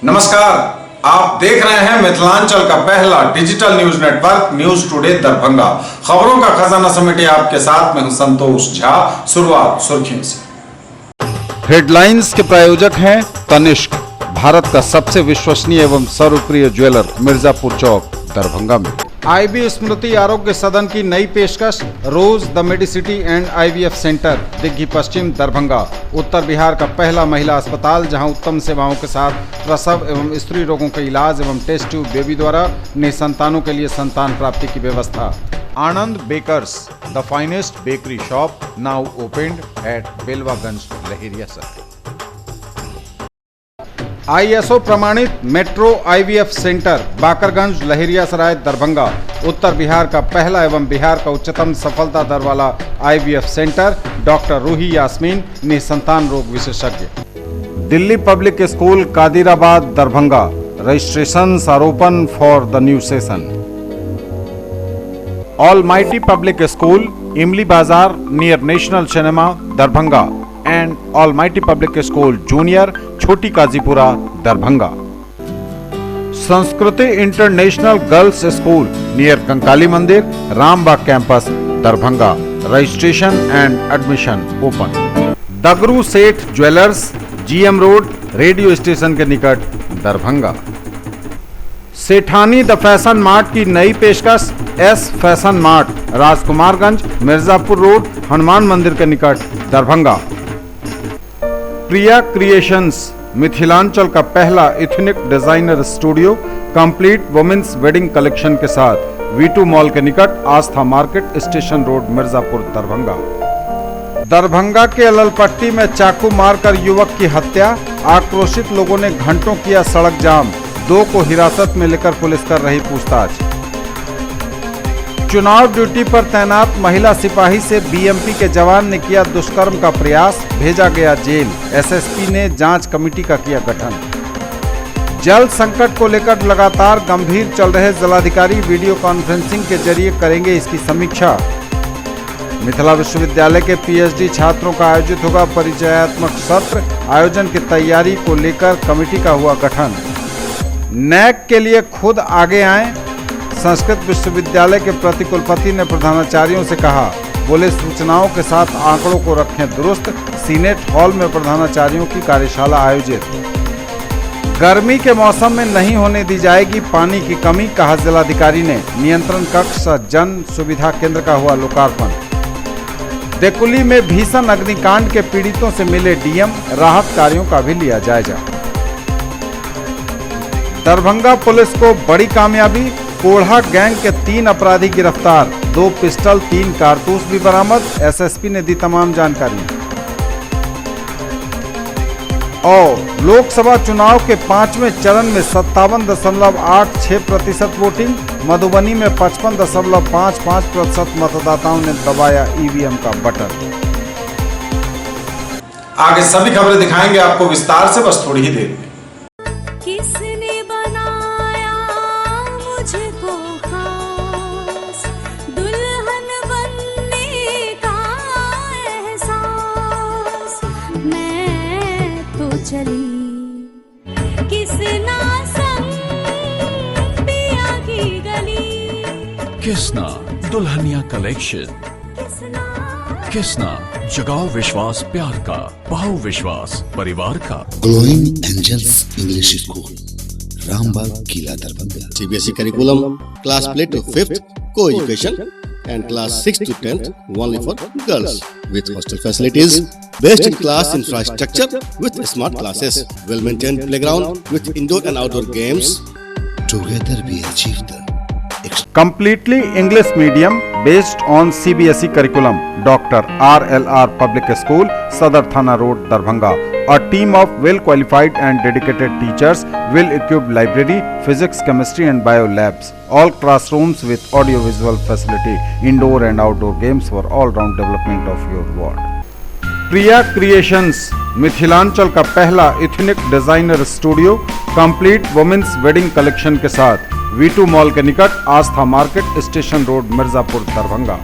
नमस्कार, आप देख रहे हैं मिथिलांचल का पहला digital news network news today Darbhanga. खबरों का खजाना समेटे आपके साथ में हूं संतोष झा। शुरुआत सुर्खियों से। हेडलाइंस के प्रायोजक हैं तनिष्क, भारत का सबसे विश्वसनीय एवं सर्वप्रिय ज्वेलर, मिर्जापुर चौक, दरभंगा में। आईबी स्मृति आरोग्य सदन की नई पेशकश, Rose the medicity and IVF centre, Digghi Paschim, Darbhanga. उत्तर बिहार का पहला महिला अस्पताल जहां उत्तम सेवाओं के साथ प्रसव एवं स्त्री रोगों के इलाज एवं टेस्ट ट्यूब बेबी द्वारा निसंतानों के लिए संतान प्राप्ति की व्यवस्था। Anand bakers, the finest bakery shop, now opened at Belwaganj, Laheria circle. ISO प्रमाणित metro IVF centre, Bakarganj, Laheriasarai, Darbhanga. उत्तर बिहार का पहला एवं बिहार का उच्चतम सफलता दर वाला IVF centre, doctor Roohi Yasmin, निसंतान रोग विशेषज्ञ। Delhi public school, Kadirabad, Darbhanga. Registrations are open for the new session. Almighty public school, Imli Bazar near national cinema, Darbhanga, and almighty public school junior, छोटी Kazipura, Darbhanga. Sanskriti international girls school near Kankali Mandir, Rambagh campus, Darbhanga. Registration and admission open. Dagru Seth jewellers, GM road, radio station के निकट, Darbhanga. Sethani the fashion mart की नई पेशकश, S fashion mart, Rajkumarganj, Mirzapur road, Hanuman मंदिर के निकट, Darbhanga. Priya creations, Mithilanchal का पहला ethnic designer studio, complete women's wedding collection के साथ, वी2 मॉल के निकट, Aastha market, station road, Mirzapur, Darbhanga. Darbhanga के अललपट्टी में चाकू मारकर युवक की हत्या, आक्रोशित लोगों ने घंटों किया सड़क जाम, 2 को हिरासत में लेकर पुलिस कर रही पूछताछ। चुनाव ड्यूटी पर तैनात महिला सिपाही से बीएमपी के जवान ने किया दुष्कर्म का प्रयास, भेजा गया जेल। एसएसपी ने जांच कमेटी का किया गठन। जल संकट को लेकर लगातार गंभीर चल रहे जिलाधिकारी वीडियो कॉन्फ्रेंसिंग के जरिए करेंगे इसकी समीक्षा। मिथिला विश्वविद्यालय के पीएचडी छात्रों का आयोजित होगा परिचयात्मक सत्र, आयोजन की तैयारी को लेकर कमेटी का हुआ गठन। नैक के लिए खुद आगे आएं, संस्कृत विश्वविद्यालय के प्रतिकुलपति ने प्रधानाचार्यों से कहा। बोले, सूचनाओं के साथ आंकड़ों को रखें दुरुस्त। सीनेट हॉल में प्रधानाचार्यों की कार्यशाला आयोजित। गर्मी के मौसम में नहीं होने दी जाएगी पानी की कमी, कहा जिलाधिकारी ने। नियंत्रण कक्ष जन सुविधा केंद्र का हुआ लोकार्पण। देकुली में भीषण अग्निकांड के पीड़ितों से मिले डीएम, राहत कार्यों का भी लिया जायजा। दरभंगा पुलिस को बड़ी कामयाबी, कोढ़ा गैंग के 3 अपराधी गिरफ्तार, 2 पिस्टल, 3 कारतूस भी बरामद। एसएसपी ने दी तमाम जानकारियां। और लोकसभा चुनाव के 5वें चरण में 57.86% वोटिंग, मधुबनी में 55.55% मतदाताओं ने दबाया ईवीएम का बटन। आगे सभी खबरें दिखाएंगे आपको विस्तार से, बस थोड़ी ही देर में। किसना दुल्हनिया कलेक्शन। किसना जगाओ विश्वास प्यार का, पाओ विश्वास परिवार का। Glowing angels English school, Rambagh, Qila, Darbhanga. CBSE curriculum, class play to 5th, co-education, and class 6th to 10th only for girls, with hostel facilities, best in class infrastructure with smart classes, well maintained playground with indoor and outdoor games. Together we achieve the Completely English medium based on CBSE curriculum. Dr. RLR Public School, Sadar Thana Road, Darbhanga. A team of well qualified and dedicated teachers, well equipped library, physics, chemistry and bio labs. All classrooms with audio visual facility, indoor and outdoor games for all round development of your ward. Priya creations, Mithilanchal का पहला ethnic designer studio, complete women's wedding collection के साथ, V two mall के निकट, Aastha market, station road, Mirzapur, Darbhanga.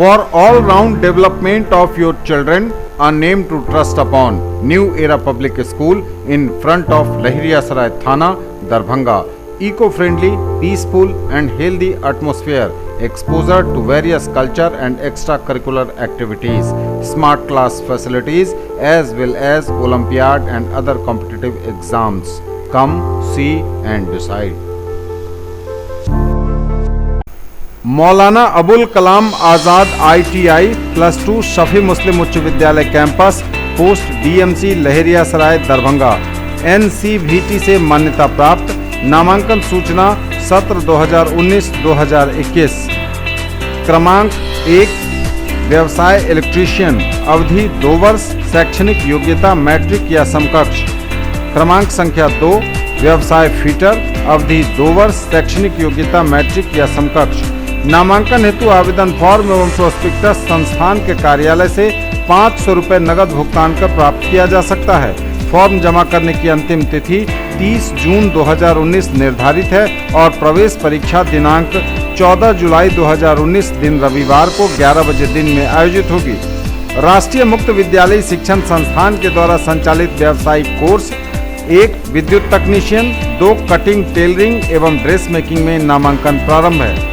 For all-round development of your children, a name to trust upon. New Era Public School in front of Lahiriyasaray Thana, Darbhanga. Eco-friendly, peaceful and healthy atmosphere. Exposure to various culture and extracurricular activities. Smart class facilities as well as Olympiad and other competitive exams. Come, see and decide. Maulana Abul Kalam Azad ITI +2 Shafi मुस्लिम उच्च विद्यालय campus post DMC Laheriasarai Darbhanga NCVT से मान्यता प्राप्त। नामांकन सूचना सत्र 2019-2021। क्रमांक 1 व्यवसाय इलेक्ट्रीशियन, अवधि 2 वर्ष, शैक्षणिक योग्यता मैट्रिक या समकक्ष। क्रमांक संख्या 2 व्यवसाय फिटर, अवधि 2 वर्ष, शैक्षणिक योग्यता मैट्रिक या समकक्ष। नामांकन हेतु आवेदन फॉर्म एवं प्रोस्पेक्टस संस्थान के कार्यालय से 500 रुपये नगद भुगतान कर प्राप्त किया जा सकता है। फॉर्म जमा करने की अंतिम तिथि 30 जून 2019 निर्धारित है और प्रवेश परीक्षा दिनांक 14 जुलाई 2019 दिन रविवार को 11 बजे दिन में आयोजित होगी। राष्ट्रीय मुक्त विद्यालय शिक्षण संस्थान के द्वारा संचालित व्यावसायिक कोर्स 1 विद्युत तकनीशियन, 2 कटिंग टेलरिंग एवं ड्रेस मेकिंग में नामांकन प्रारंभ है।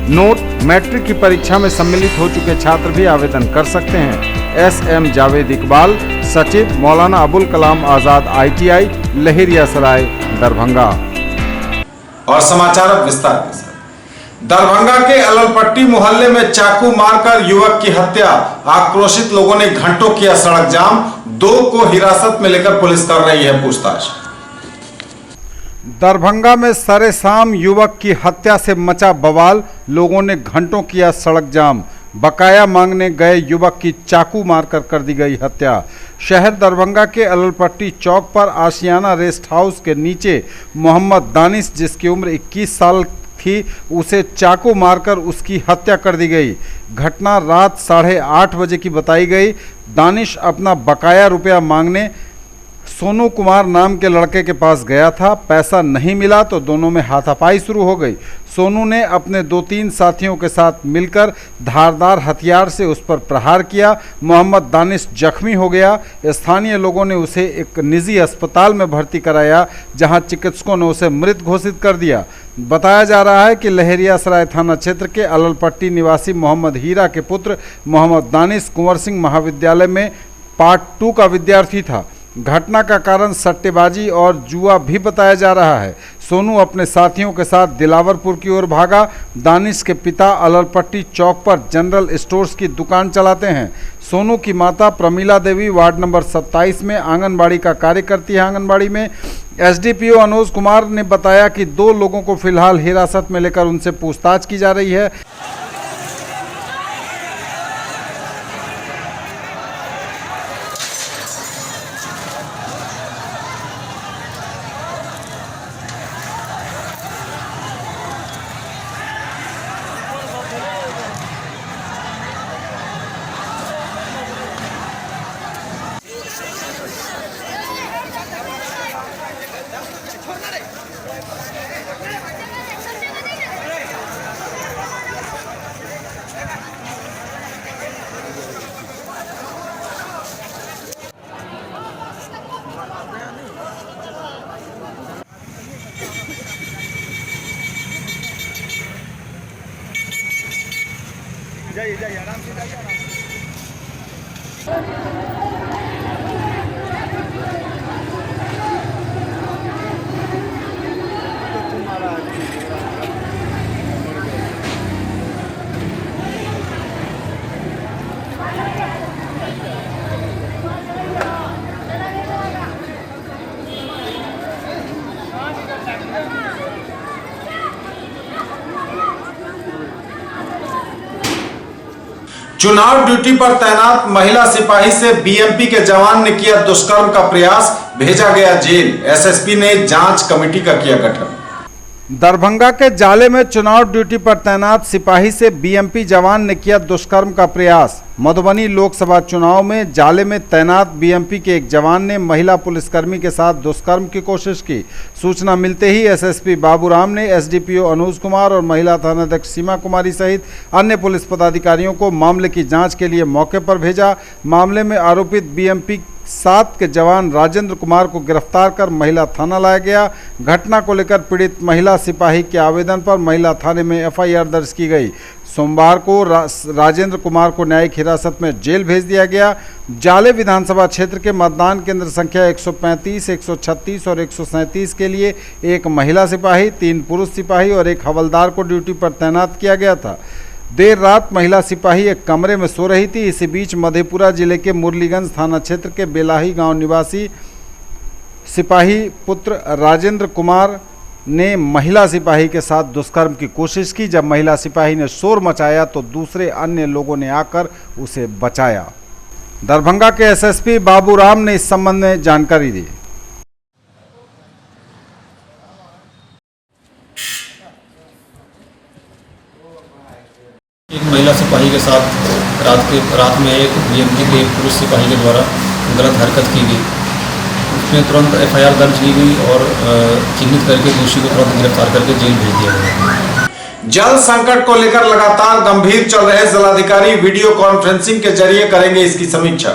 नोट, मैट्रिक की परीक्षा में सम्मिलित हो चुके छात्र भी आवेदन कर सकते हैं। SM जावेद इकबाल, सचिव मौलाना अबुल कलाम आज़ाद ITI लहरियासराय दरभंगा। और समाचार अब विस्तार के साथ। दरभंगा के अललपट्टी मोहल्ले में चाकू मारकर युवक की हत्या। आक्रोशित लोगों ने घंटों किया सड़क जाम। 2 को हिरासत में लेकर पुलिस कर रही है पूछताछ। दरभंगा में सरेशाम युवक की हत्या से मचा बवाल। लोगों ने घंटों किया सड़क जाम। बकाया मांगने गए युवक की चाकू मारकर कर दी गई हत्या। शहर दरभंगा के अललपट्टी चौक पर आशियाना रेस्ट हाउस के नीचे मोहम्मद दानिश, जिसकी उम्र 21 साल थी, उसे चाकू मारकर उसकी हत्या कर दी गई। घटना रात 8:30 बजे की बताई गई। दानिश अपना बकाया रुपया मांगने सोनू कुमार नाम के लड़के के पास गया था। पैसा नहीं मिला तो दोनों में हाथापाई शुरू हो गई। सोनू ने अपने 2-3 साथियों के साथ मिलकर धारदार हथियार से उस पर प्रहार किया। मोहम्मद दानिश जख्मी हो गया। स्थानीय लोगों ने उसे एक निजी अस्पताल में भर्ती कराया, जहां चिकित्सकों ने उसे मृत घोषित कर दिया। बताया जा रहा है कि लहरियासराय थाना क्षेत्र के अललपट्टी निवासी मोहम्मद हीरा के पुत्र मोहम्मद दानिश कुंवर सिंह महाविद्यालय में पार्ट 2 का विद्यार्थी था। घटना का कारण सट्टेबाजी और जुआ भी बताया जा रहा है। सोनू अपने साथियों के साथ दिलावरपुर की ओर भागा। दानिश के पिता अललपट्टी चौक पर जनरल स्टोर्स की दुकान चलाते हैं। सोनू की माता प्रमीला देवी वार्ड नंबर 27 में आंगनबाड़ी का कार्य करती है। आंगनबाड़ी में SDPO अनुज कुमार ने बताया कि 2 लोगों को फिलहाल हिरासत में लेकर उनसे पूछताछ की जा रही है। जाइए आराम से जाइए। चुनाव ड्यूटी पर तैनात महिला सिपाही से BMP के जवान ने किया दुष्कर्म का प्रयास, भेजा गया जेल। SSP ने जांच कमेटी का किया गठन। दरभंगा के जाले में चुनाव ड्यूटी पर तैनात सिपाही से बीएमपी जवान ने किया दुष्कर्म का प्रयास। मधुबनी लोकसभा चुनाव में जाले में तैनात बीएमपी के एक जवान ने महिला पुलिसकर्मी के साथ दुष्कर्म की कोशिश की। सूचना मिलते ही एसएसपी बाबूराम ने एसडीपीओ अनुज कुमार और महिला थानाध्यक्ष सीमा कुमारी सहित अन्य पुलिस पदाधिकारियों को मामले की जांच के लिए मौके पर भेजा। मामले में आरोपित बीएमपी 7 के जवान राजेंद्र कुमार को गिरफ्तार कर महिला थाना लाया गया। घटना को लेकर पीड़ित महिला सिपाही के आवेदन पर महिला थाने में एफआईआर दर्ज की गई। सोमवार को राजेंद्र कुमार को न्यायिक हिरासत में जेल भेज दिया गया। जाले विधानसभा क्षेत्र के मतदान केंद्र संख्या 135, 136 और 137 के लिए एक महिला सिपाही, 3 पुरुष सिपाही और एक हवलदार को ड्यूटी पर तैनात किया गया था। देर रात महिला सिपाही एक कमरे में सो रही थी। इसी बीच मधेपुरा जिले के मुरलीगंज थाना क्षेत्र के बेलाही गांव निवासी सिपाही पुत्र राजेंद्र कुमार ने महिला सिपाही के साथ दुष्कर्म की कोशिश की। जब महिला सिपाही ने शोर मचाया तो दूसरे अन्य लोगों ने आकर उसे बचाया। दरभंगा के एसएसपी बाबूराम ने इस संबंध में जानकारी दी। एक महिला सिपाही के साथ रात में एक बीएमपी के पुरुष सिपाही के द्वारा गलत हरकत की गई। उसमें तुरंत एफआईआर दर्ज की गई और चिन्हित करके दोषी को तुरंत गिरफ्तार करके जेल भेज दिया गया। जल संकट को लेकर लगातार गंभीर चल रहे जिलाधिकारी वीडियो कॉन्फ्रेंसिंग के जरिए करेंगे इसकी समीक्षा।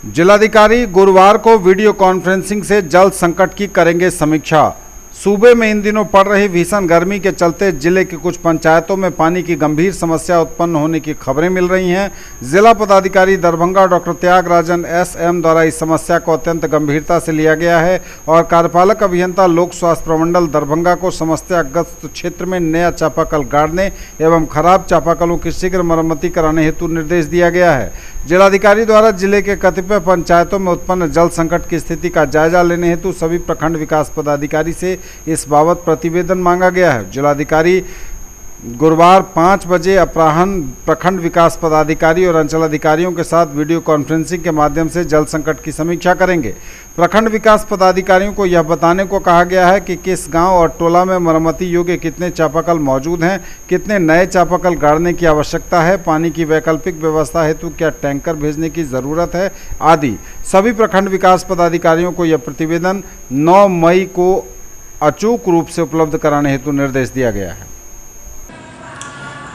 जिलाधिकारी गुरुवार को वीडियो कॉन्फ्रेंसिंग से जल संकट की करेंगे समीक्षा। सूबे में इन दिनों पड़ रही भीषण गर्मी के चलते जिले के कुछ पंचायतों में पानी की गंभीर समस्या उत्पन्न होने की खबरें मिल रही हैं। जिला पदाधिकारी दरभंगा डॉक्टर त्यागराजन एसएम द्वारा इस समस्या को अत्यंत गंभीरता से लिया गया है और कार्यपालक अभियंता लोक स्वास्थ्य प्रमंडल दरभंगा को समस्याग्रस्त क्षेत्र में नया चापाकल गाड़ने एवं खराब चापाकलों की शीघ्र मरम्मति कराने हेतु निर्देश दिया गया है। जिलाधिकारी द्वारा जिले के कतिपय पंचायतों में उत्पन्न जल संकट की स्थिति का जायजा लेने हेतु सभी प्रखंड विकास पदाधिकारी से इस बाबत प्रतिवेदन मांगा गया है। जिलाधिकारी गुरुवार 5 बजे अपराह्न प्रखंड विकास पदाधिकारी और अंचलाधिकारियों के साथ वीडियो कॉन्फ्रेंसिंग के माध्यम से जल संकट की समीक्षा करेंगे। प्रखंड विकास पदाधिकारियों को यह बताने को कहा गया है कि किस गांव और टोला में मरम्मति योग्य कितने चापाकल मौजूद हैं, कितने नए चापाकल गाड़ने की आवश्यकता है, पानी की वैकल्पिक व्यवस्था हेतु क्या टैंकर भेजने की ज़रूरत है आदि। सभी प्रखंड विकास पदाधिकारियों को यह प्रतिवेदन 9 मई को अचूक रूप से उपलब्ध कराने हेतु निर्देश दिया गया है।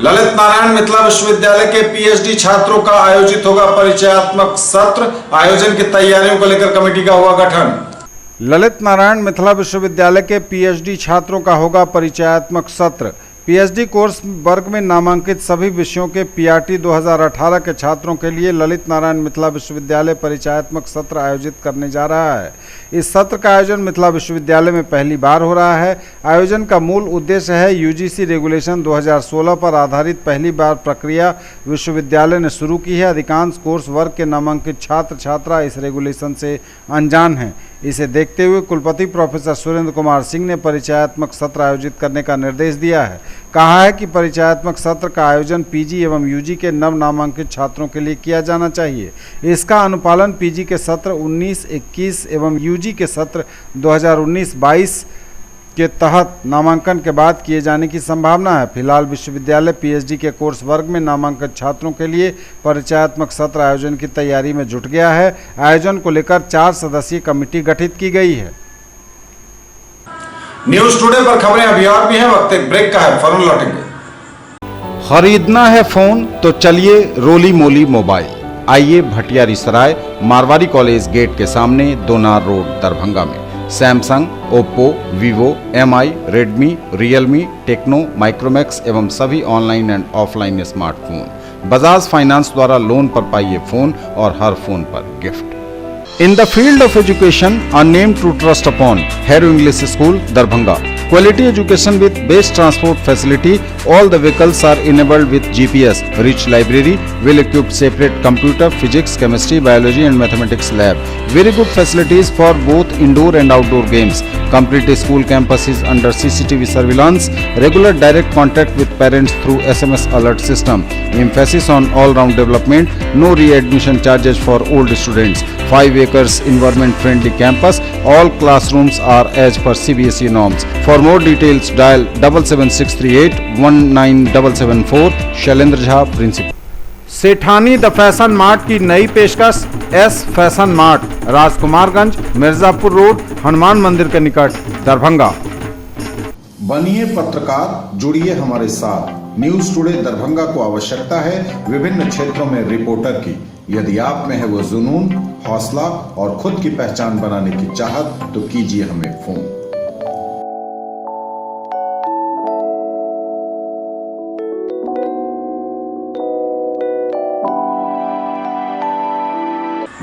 ललित नारायण मिथिला विश्वविद्यालय के पीएचडी छात्रों का आयोजित होगा परिचयात्मक सत्र। आयोजन की तैयारियों को लेकर कमेटी का हुआ गठन। ललित नारायण मिथिला विश्वविद्यालय के पीएचडी छात्रों का होगा परिचयात्मक सत्र। पीएचडी कोर्स वर्ग में नामांकित सभी विषयों के पीआरटी 2018 के छात्रों के लिए ललित नारायण मिथिला विश्वविद्यालय परिचयात्मक सत्र आयोजित करने जा रहा है। इस सत्र का आयोजन मिथिला विश्वविद्यालय में पहली बार हो रहा है। आयोजन का मूल उद्देश्य है यूजीसी रेगुलेशन 2016 पर आधारित पहली बार प्रक्रिया विश्वविद्यालय ने शुरू की है। अधिकांश कोर्स वर्ग के नामांकित छात्र छात्रा इस रेगुलेशन से अनजान हैं। इसे देखते हुए कुलपति प्रोफेसर सुरेंद्र कुमार सिंह ने परिचयात्मक सत्र आयोजित करने का निर्देश दिया है। कहा है कि परिचयात्मक सत्र का आयोजन पीजी एवं यूजी के नव नामांकित छात्रों के लिए किया जाना चाहिए। इसका अनुपालन पीजी के सत्र 19-21 एवं यूजी के सत्र 2019-22 के तहत नामांकन के बाद किए जाने की संभावना है। फिलहाल विश्वविद्यालय पीएचडी के कोर्स वर्ग में नामांकित छात्रों के लिए परिचयात्मक सत्र आयोजन की तैयारी में जुट गया है। आयोजन को लेकर 4 सदस्यीय कमेटी गठित की गई है। न्यूज टुडे पर खबरें अभी और भी हैं, वक्त एक ब्रेक का है, फौरन लौटेंगे। खरीदना है फोन तो चलिए रोली मोली मोबाइल। आइए भटियारी सराय मारवाड़ी कॉलेज गेट के सामने दोनार रोड दरभंगा में Samsung, Oppo, Vivo, MI, Redmi, Realme, Tecno, Micromax एवं सभी online and offline smartphone Bajaj finance द्वारा लोन पर पाइए फोन और हर फोन पर gift. In the field of education, a name to trust upon, Hero English School, Darbhanga. Quality education with best transport facility. All the vehicles are enabled with GPS. Rich library, well-equipped separate computer, physics, chemistry, biology and mathematics lab. Very good facilities for both indoor and outdoor games. Complete school campus is under CCTV surveillance. Regular direct contact with parents through SMS alert system. Emphasis on all-round development. No re-admission charges for old students. 5 acres environment friendly campus. All classrooms are as per CBSE norms. For more details dial 77638 19774. Shailendra Jha, principal. Sethani the fashion mart की नई पेशकश S fashion mart, Rajkumarganj, Mirzapur road, Hanuman मंदिर के निकट, दरभंगा। बनिए पत्रकार, जुड़िए हमारे साथ। न्यूज टुडे दरभंगा को आवश्यकता है विभिन्न क्षेत्रों में रिपोर्टर की। यदि आप में है वो जुनून, हौसला और खुद की पहचान बनाने की चाहत तो कीजिए हमें फोन।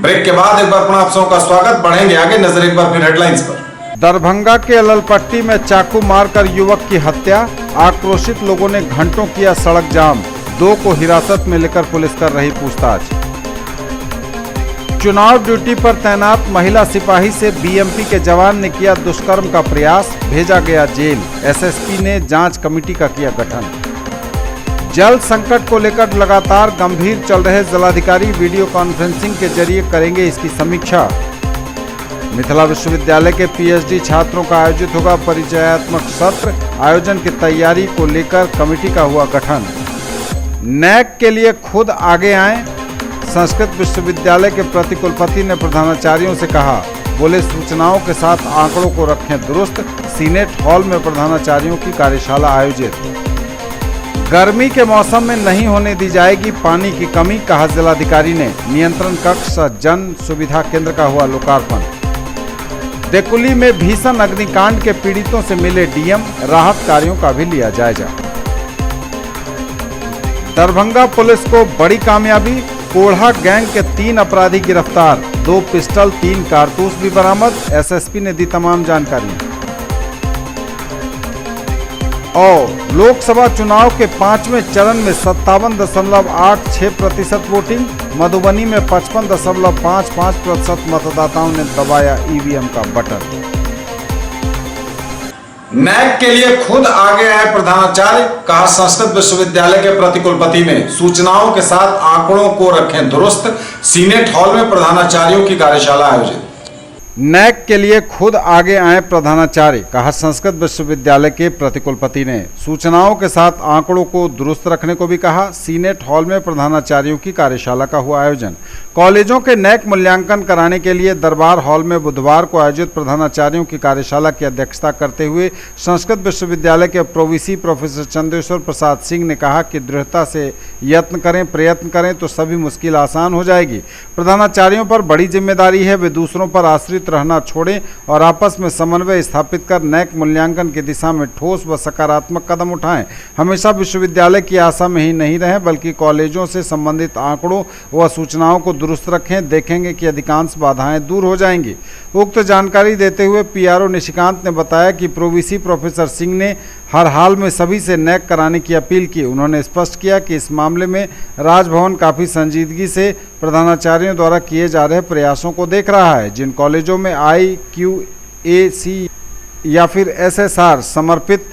ब्रेक के बाद एक बार पुनः आप सबों का स्वागत। बढ़ेंगे आगे, नजर एक बार फिर हेडलाइंस पर। दरभंगा के अललपट्टी में चाकू मारकर युवक की हत्या, आक्रोशित लोगों ने घंटों किया सड़क जाम, 2 को हिरासत में लेकर पुलिस कर रही पूछताछ। चुनाव ड्यूटी पर तैनात महिला सिपाही से बीएमपी के जवान ने किया दुष्कर्म का प्रयास, भेजा गया जेल। एसएसपी ने जांच कमेटी का किया गठन। जल संकट को लेकर लगातार गंभीर चल रहे जिलाधिकारी वीडियो कॉन्फ्रेंसिंग के जरिए करेंगे इसकी समीक्षा। मिथिला विश्वविद्यालय के पीएचडी छात्रों का आयोजित होगा परिचयात्मक सत्र, आयोजन की तैयारी को लेकर कमेटी का हुआ गठन। नैक के लिए खुद आगे आए, संस्कृत विश्वविद्यालय के प्रतिकुलपति ने प्रधानाचार्यों से कहा, बोले सूचनाओं के साथ आंकड़ों को रखें दुरुस्त। सीनेट हॉल में प्रधानाचार्यों की कार्यशाला आयोजित। गर्मी के मौसम में नहीं होने दी जाएगी पानी की कमी, कहा जिलाधिकारी ने। नियंत्रण कक्ष जन सुविधा केंद्र का हुआ लोकार्पण। देकुली में भीषण अग्निकांड के पीड़ितों से मिले डीएम, राहत कार्यों का भी लिया जायजा। दरभंगा पुलिस को बड़ी कामयाबी, कोढ़ा गैंग के 3 अपराधी गिरफ्तार, 2 पिस्टल 3 कारतूस भी बरामद। एसएसपी ने दी तमाम जानकारियां। और लोकसभा चुनाव के 5वें चरण में 57.86% वोटिंग, मधुबनी में 55.55% मतदाताओं ने दबाया ईवीएम का बटन। नैक के लिए खुद आगे आए प्रधानाचार्य, कहा संस्कृत विश्वविद्यालय के प्रतिकुलपति ने। सूचनाओं के साथ आंकड़ों को रखें दुरुस्त। सीनेट हॉल में प्रधानाचार्यों की कार्यशाला आयोजित। नैक के लिए खुद आगे आए प्रधानाचार्य, कहा संस्कृत विश्वविद्यालय के प्रतिकुलपति ने। सूचनाओं के साथ आंकड़ों को दुरुस्त रखने को भी कहा। सीनेट हॉल में प्रधानाचार्यों की कार्यशाला का हुआ आयोजन। कॉलेजों के नैक मूल्यांकन कराने के लिए दरबार हॉल में बुधवार को आयोजित प्रधानाचार्यों की कार्यशाला की अध्यक्षता करते हुए संस्कृत विश्वविद्यालय के प्रोवीसी प्रोफेसर चंदेश्वर प्रसाद सिंह ने कहा कि दृढ़ता से प्रयत्न करें तो सभी मुश्किल आसान हो जाएगी। प्रधानाचार्यों पर बड़ी जिम्मेदारी है, वे दूसरों पर आश्रित रहना छोड़ें और आपस में समन्वय स्थापित कर नैक मूल्यांकन की दिशा में ठोस व सकारात्मक कदम उठाएं। हमेशा विश्वविद्यालय की आशा में ही नहीं रहें बल्कि कॉलेजों से संबंधित आंकड़ों व सूचनाओं को दुरुस्त रखें। देखेंगे कि अधिकांश बाधाएं दूर हो जाएंगी। उक्त जानकारी देते हुए पीआरओ निशिकांत ने बताया कि प्रोवीसी प्रोफेसर सिंह ने हर हाल में सभी से नैक कराने की अपील की। उन्होंने स्पष्ट किया कि इस मामले में राजभवन काफ़ी संजीदगी से प्रधानाचार्यों द्वारा किए जा रहे प्रयासों को देख रहा है। जिन कॉलेजों में IQAC या फिर SSR समर्पित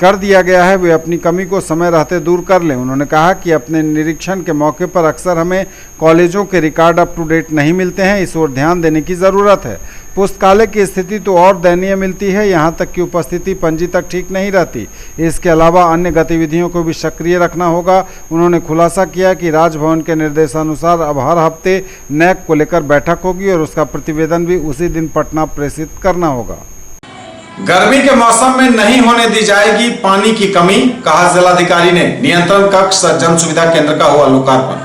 कर दिया गया है वे अपनी कमी को समय रहते दूर कर लें। उन्होंने कहा कि अपने निरीक्षण के मौके पर अक्सर हमें कॉलेजों के रिकॉर्ड अप टू डेट नहीं मिलते हैं, इस ओर ध्यान देने की ज़रूरत है। पुस्तकालय की स्थिति तो और दयनीय मिलती है, यहाँ तक कि उपस्थिति पंजी तक ठीक नहीं रहती। इसके अलावा अन्य गतिविधियों को भी सक्रिय रखना होगा। उन्होंने खुलासा किया कि राजभवन के निर्देशानुसार अब हर हफ्ते नैक को लेकर बैठक होगी और उसका प्रतिवेदन भी उसी दिन पटना प्रेषित करना होगा। गर्मी के मौसम में नहीं होने दी जाएगी पानी की कमी, कहा जिलाधिकारी ने। नियंत्रण कक्ष जन सुविधा केंद्र का हुआ लोकार्पण।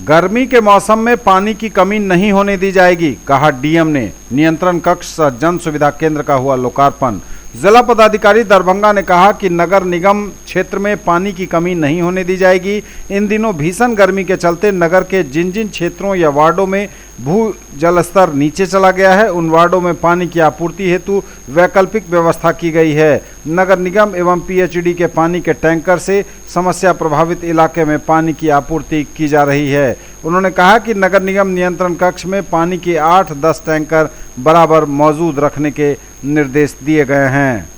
गर्मी के मौसम में पानी की कमी नहीं होने दी जाएगी, कहा डीएम ने। नियंत्रण कक्ष जन सुविधा केंद्र का हुआ लोकार्पण। जिला पदाधिकारी दरभंगा ने कहा कि नगर निगम क्षेत्र में पानी की कमी नहीं होने दी जाएगी। इन दिनों भीषण गर्मी के चलते नगर के जिन जिन क्षेत्रों या वार्डों में भू जल स्तर नीचे चला गया है उन वार्डों में पानी की आपूर्ति हेतु वैकल्पिक व्यवस्था की गई है। नगर निगम एवं पीएचडी के पानी के टैंकर से समस्या प्रभावित इलाके में पानी की आपूर्ति की जा रही है। उन्होंने कहा कि नगर निगम नियंत्रण कक्ष में पानी के 8-10 टैंकर बराबर मौजूद रखने के निर्देश दिए गए हैं।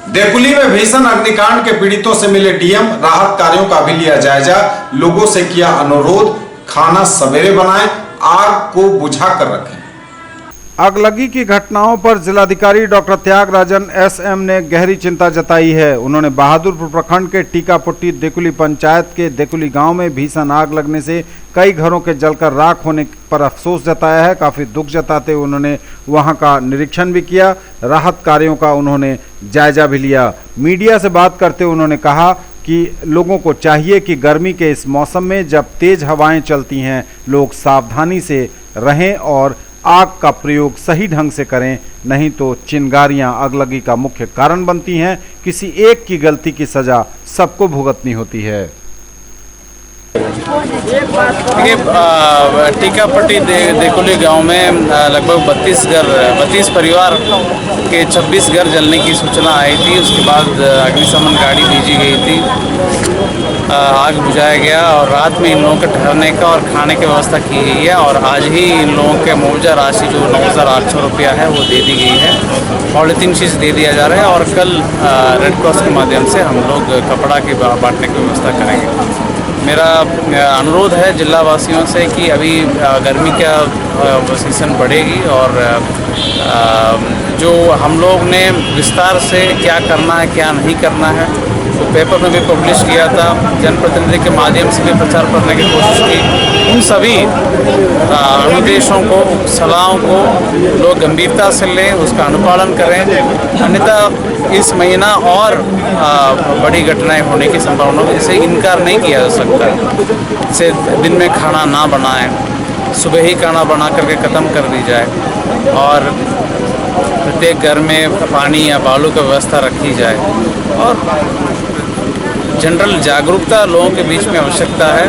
देकुली में भीषण अग्निकांड के पीड़ितों से मिले डीएम, राहत कार्यों का भी लिया जायजा। लोगों से किया अनुरोध, खाना सवेरे बनाएं, आग को बुझा कर रखें। अगलगी की घटनाओं पर जिलाधिकारी डॉक्टर त्यागराजन एसएम ने गहरी चिंता जताई है। उन्होंने बहादुरपुर प्रखंड के टीकापुट्टी देकुली पंचायत के देकुली गांव में भीषण आग लगने से कई घरों के जलकर राख होने पर अफसोस जताया है। काफी दुख जताते हुए उन्होंने वहां का निरीक्षण भी किया, राहत कार्यों का उन्होंने जायजा भी लिया। मीडिया से बात करते हुए उन्होंने कहा कि लोगों को चाहिए कि गर्मी के इस मौसम में जब तेज हवाएं चलती हैं, लोग सावधानी से रहें और आग का प्रयोग सही ढंग से करें, नहीं तो चिंगारियां अगलगी का मुख्य कारण बनती हैं। किसी एक की गलती की सजा सबको भुगतनी होती है। देखिए, टीकापट्टी देकुली गांव में लगभग 32 परिवार के 26 घर जलने की सूचना आई थी। उसके बाद अग्निशमन गाड़ी भेजी गई थी, आग बुझाया गया और रात में इन लोगों के ठहरने का और खाने की व्यवस्था की गई है। और आज ही इन लोगों के मुआवजा राशि जो 9,800 रुपया है वो दे दी गई है, 3.5 दे दिया जा रहा है। और कल रेड क्रॉस के माध्यम से हम लोग कपड़ा के बांटने की व्यवस्था करेंगे। मेरा अनुरोध है जिला वासियों से कि अभी गर्मी का सीज़न बढ़ेगी और जो हम लोग ने विस्तार से क्या करना है क्या नहीं करना है तो पेपर में भी पब्लिश किया था, जनप्रतिनिधि के माध्यम से भी प्रचार करने की कोशिश की। उन सभी अनुदेशों को, सलाहों को लोग गंभीरता से लें, उसका अनुपालन करें, अन्यथा इस महीना और बड़ी घटनाएं होने की संभावना है। इसे इनकार नहीं किया जा सकता। इसे दिन में खाना ना बनाएं, सुबह ही खाना बना करके ख़त्म कर दी जाए और प्रत्येक घर में पानी या बालू की व्यवस्था रखी जाए। और जनरल जागरूकता लोगों के बीच में आवश्यकता है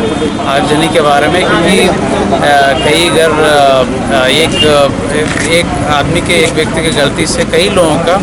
आगजनी के बारे में, क्योंकि कई घर एक आदमी के, एक व्यक्ति की गलती से कई लोगों का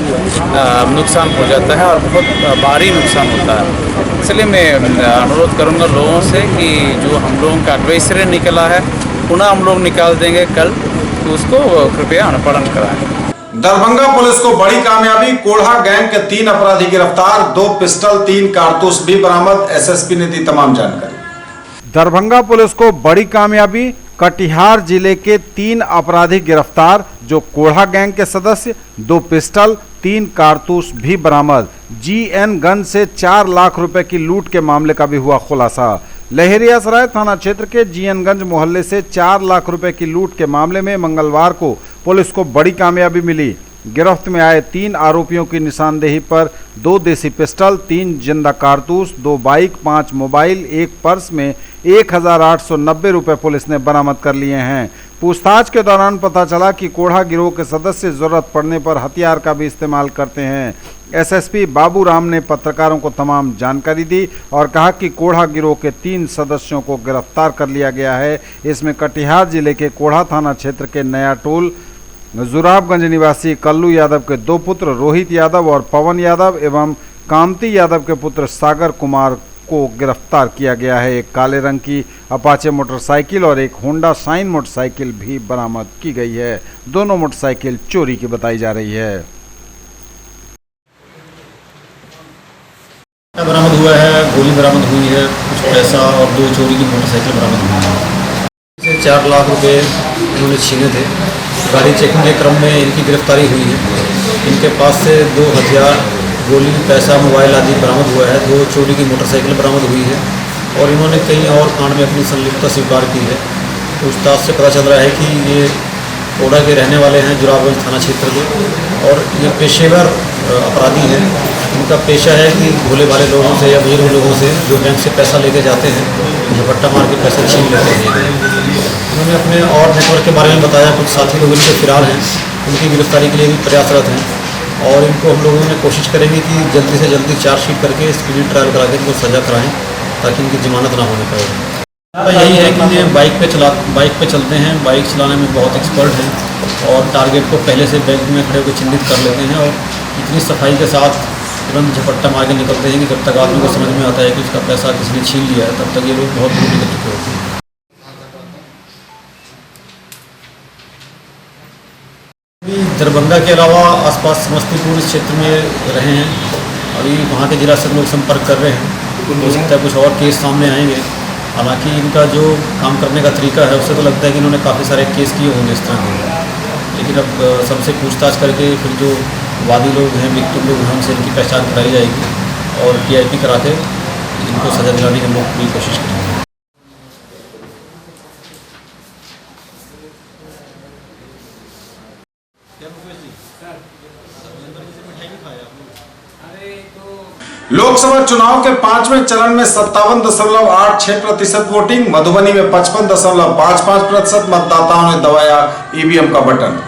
नुकसान हो जाता है और बहुत भारी नुकसान होता है। इसलिए मैं अनुरोध करूंगा लोगों से कि जो हम लोगों का एडवाइजरी निकला है पुनः हम लोग निकाल देंगे कल, तो उसको कृपया अनुपालन कराएं। दरभंगा पुलिस को बड़ी कामयाबी, कोढ़ा गैंग के 3 अपराधी गिरफ्तार, 2 पिस्टल 3 कारतूस भी बरामद। एसएसपी ने दी तमाम जानकारी। दरभंगा पुलिस को बड़ी कामयाबी, कटिहार जिले के 3 अपराधी गिरफ्तार, जो कोढ़ा गैंग के सदस्य, 2 पिस्टल 3 कारतूस भी बरामद। जीएन गन से 4 लाख रुपए की लूट के मामले का भी हुआ खुलासा। लहरियासराय थाना क्षेत्र के जीएनगंज मोहल्ले से 4 लाख रुपए की लूट के मामले में मंगलवार को पुलिस को बड़ी कामयाबी मिली। गिरफ्त में आए 3 आरोपियों की निशानदेही पर 2 देसी पिस्टल, 3 जिंदा कारतूस, 2 बाइक, 5 मोबाइल, 1 पर्स में 1,890 रुपए पुलिस ने बरामद कर लिए हैं। पूछताछ के दौरान पता चला कि कोढ़ा गिरोह के सदस्य जरूरत पड़ने पर हथियार का भी इस्तेमाल करते हैं। एसएसपी बाबूराम ने पत्रकारों को तमाम जानकारी दी और कहा कि कोढ़ा गिरोह के 3 सदस्यों को गिरफ्तार कर लिया गया है। इसमें कटिहार जिले के कोढ़ा थाना क्षेत्र के नया टोल जुराबगंज निवासी कल्लू यादव के 2 पुत्र रोहित यादव और पवन यादव एवं कामती यादव के पुत्र सागर कुमार को गिरफ्तार किया गया है। एक काले रंग की अपाचे मोटरसाइकिल और एक होंडा शाइन मोटरसाइकिल भी बरामद की गई है। दोनों मोटरसाइकिल चोरी की बताई जा रही है। बरामद हुआ है, गोली बरामद हुई है, कुछ पैसा और 2 चोरी की मोटरसाइकिल बरामद हुई है। 4 लाख रुपए इन्होंने छीने थे। गाड़ी चेकिंग के क्रम में इनकी गिरफ्तारी हुई है। इनके पास से 2 हथियार, गोली, पैसा, मोबाइल आदि बरामद हुआ है। 2 चोरी की मोटरसाइकिल बरामद हुई है और इन्होंने कई और कांड में अपनी संलिप्तता स्वीकार की है। पूछताछ से पता चल रहा है कि ये कोढ़ा के रहने वाले हैं, जुराबगंज थाना क्षेत्र के, और ये पेशेवर अपराधी हैं। इनका पेशा है कि भोले भाले लोगों से या बुजुर्ग लोगों से जो बैंक से पैसा लेके जाते हैं, झपट्टा मार के पैसा छीन लेते हैं। उन्होंने अपने और नेटवर्क के बारे में बताया। कुछ साथी लोग इनके फिरार हैं, उनकी गिरफ्तारी के लिए भी प्रयासरत हैं और इनको हम लोगों ने कोशिश करेंगे कि जल्दी से जल्दी चार्जशीट करके स्पीडी ट्रायल करा के इनको सजा कराएं ताकि इनकी जमानत ना होने पाए। यही है कि ये बाइक पे चलते हैं, बाइक चलाने में बहुत एक्सपर्ट हैं और टारगेट को पहले से बैंक में खड़े होकर चिन्हित कर लेते हैं और इतनी सफाई के साथ तुरंत झपट्टा मार के निकलते हैं कि जब तक आदमी को समझ में आता है कि उसका पैसा किसने छीन लिया है, तब तक ये लोग बहुत दूर निकल चुके होते हैं। दरभंगा के अलावा आसपास समस्तीपुर इस क्षेत्र में रहे हैं। अभी वहाँ के जिला से लोग संपर्क कर रहे हैं। हो सकता है कुछ और केस सामने आएंगे हालांकि इनका जो काम करने का तरीका है उससे तो लगता है कि इन्होंने काफ़ी सारे केस किए होंगे इस तरह के, लेकिन अब सबसे पूछताछ करके फिर जो वादी लोग हैं, विक्टिम लोग हैं, उनसे इनकी पहचान कराई जाएगी और PIP करा के इनको सजा दिलाने की हम लोग पूरी कोशिश करेंगे। लोकसभा चुनाव के 5वें चरण में 57.86% वोटिंग, मधुबनी में 55.55% मतदाताओं ने दबाया ईवीएम का बटन।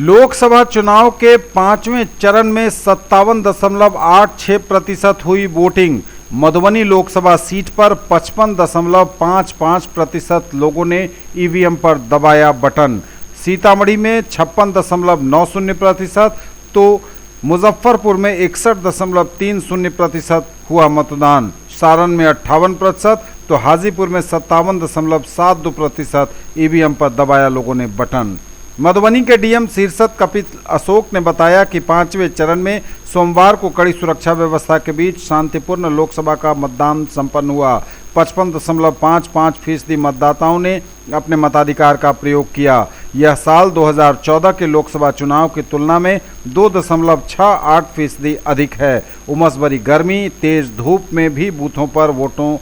लोकसभा चुनाव के 5वें चरण में 57.86% हुई वोटिंग। मधुबनी लोकसभा सीट पर 55.55% लोगों ने ईवीएम पर दबाया बटन। सीतामढ़ी में 56.90% तो मुजफ्फरपुर में 61.30% हुआ मतदान। सारण में 58% तो हाजीपुर में 57.72% ईवीएम पर दबाया लोगों ने बटन। मधुबनी के डीएम शीर्षद कपिल अशोक ने बताया कि 5वें चरण में सोमवार को कड़ी सुरक्षा व्यवस्था के बीच शांतिपूर्ण लोकसभा का मतदान संपन्न हुआ। 55.55% मतदाताओं ने अपने मताधिकार का प्रयोग किया। यह साल 2014 के लोकसभा चुनाव की तुलना में 2.68% अधिक है। उमस भरी गर्मी, तेज धूप में भी बूथों पर वोटों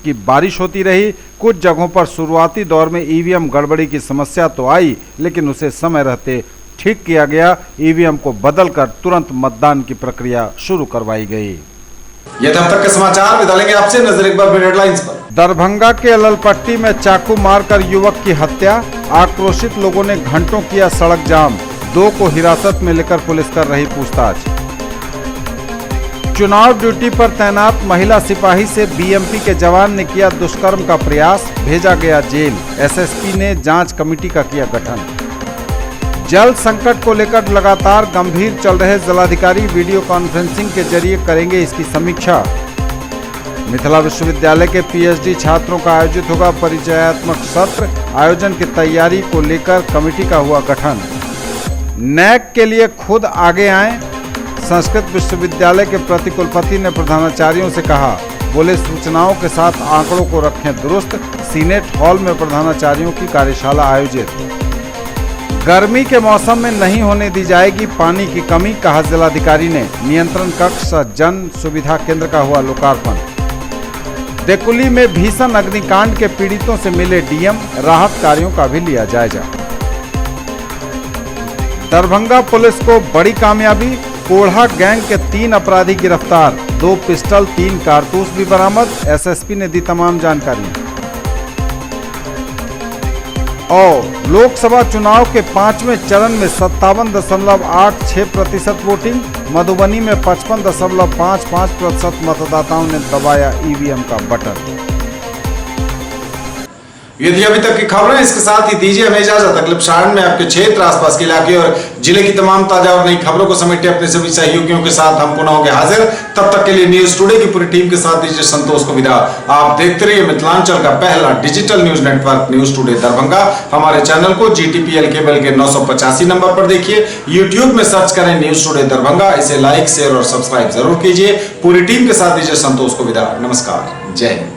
की बारिश होती रही। कुछ जगहों पर शुरुआती दौर में ईवीएम गड़बड़ी की समस्या तो आई, लेकिन उसे समय रहते ठीक किया गया। ईवीएम को बदलकर तुरंत मतदान की प्रक्रिया शुरू करवाई गई। ये तब तक के समाचार, विदा लेंगे आपसे, नजर एक बार हेडलाइंस पर। दरभंगा के अललपट्टी में चाकू मारकर युवक की हत्या, आक्रोशित लोगों ने घंटों किया सड़क जाम। 2 को हिरासत में लेकर पुलिस कर रही पूछताछ। चुनाव ड्यूटी पर तैनात महिला सिपाही से बीएमपी के जवान ने किया दुष्कर्म का प्रयास, भेजा गया जेल। एसएसपी ने जांच कमेटी का किया गठन। जल संकट को लेकर लगातार गंभीर चल रहे जिलाधिकारी वीडियो कॉन्फ्रेंसिंग के जरिए करेंगे इसकी समीक्षा। मिथिला विश्वविद्यालय के पीएचडी छात्रों का आयोजित होगा परिचयात्मक सत्र। आयोजन की तैयारी को लेकर कमेटी का हुआ गठन। नैक के लिए खुद आगे आएं, संस्कृत विश्वविद्यालय के प्रतिकुलपति ने प्रधानाचार्यों से कहा। बोले सूचनाओं के साथ आंकड़ों को रखें दुरुस्त। सीनेट हॉल में प्रधानाचार्यों की कार्यशाला आयोजित। गर्मी के मौसम में नहीं होने दी जाएगी पानी की कमी, कहा जिलाधिकारी ने। नियंत्रण कक्ष जन सुविधा केंद्र का हुआ लोकार्पण। देकुली में भीषण अग्निकांड के पीड़ितों से मिले डीएम, राहत कार्यों का भी लिया जायजा। दरभंगा पुलिस को बड़ी कामयाबी, कोढ़ा गैंग के 3 अपराधी गिरफ्तार। 2 पिस्टल 3 कारतूस भी बरामद। एसएसपी ने दी तमाम जानकारी। और लोकसभा चुनाव के 5वें चरण में 57.86% वोटिंग, मधुबनी में 55.55% मतदाताओं ने दबाया ईवीएम का बटन। ये थी अभी तक की खबरें। इसके साथ ही दीजिए हमें इजाजत। अगले प्रसारण में आपके क्षेत्र, आसपास के इलाके और जिले की तमाम ताजा और नई खबरों को समेटे अपने सभी सहयोगियों के साथ हम पुनः होंगे हाजिर। तब तक के लिए न्यूज टुडे की पूरी टीम के साथ दीजिए संतोष को विदा। आप देखते रहिए मिथिलांचल का पहला digital news network news today Darbhanga. हमारे चैनल को GTPL केबल के 985 नंबर पर देखिए। यूट्यूब में सर्च करें न्यूज टुडे दरभंगा। इसे लाइक, शेयर और सब्सक्राइब जरूर कीजिए। पूरी टीम के साथ दीजिए संतोष को विदा। नमस्कार, जय हिंद।